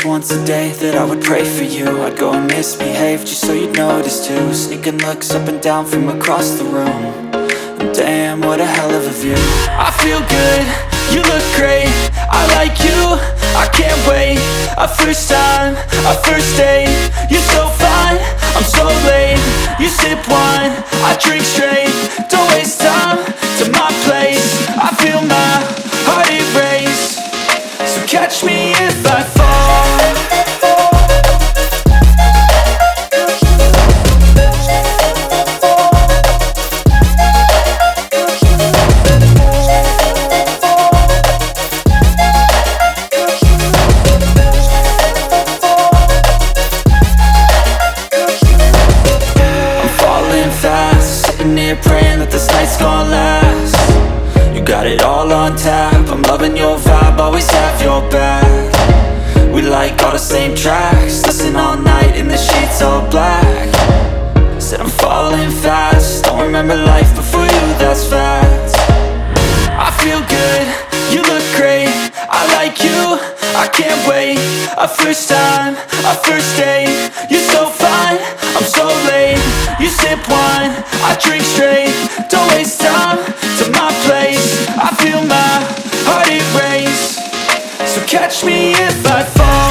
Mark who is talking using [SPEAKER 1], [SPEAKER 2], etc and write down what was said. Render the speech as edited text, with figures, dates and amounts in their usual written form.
[SPEAKER 1] once a day that I would pray for you. I'd go and misbehave just so you'd notice too. Sneaking looks up and down from across the room. And damn, what a hell of a view. I feel good, you look great, I like you, I can't wait. A first time, a first date, you're so fine, I'm so late. You sip wine, I drink straight. Don't waste time to my place. I feel my heart erase. So catch me if I fall. Praying that this night's gonna last. You got it all on tap, I'm loving your vibe, always have your back. We like all the same tracks, listen all night in the sheets all black. Said I'm falling fast, don't remember life before you, that's fact. I feel good, you look great, I like you, I can't wait. A first time, a first date, you're so fine, I'm so late. You sip wine, I drink straight. Don't waste time to my place. I feel my heart erase. So catch me if I fall.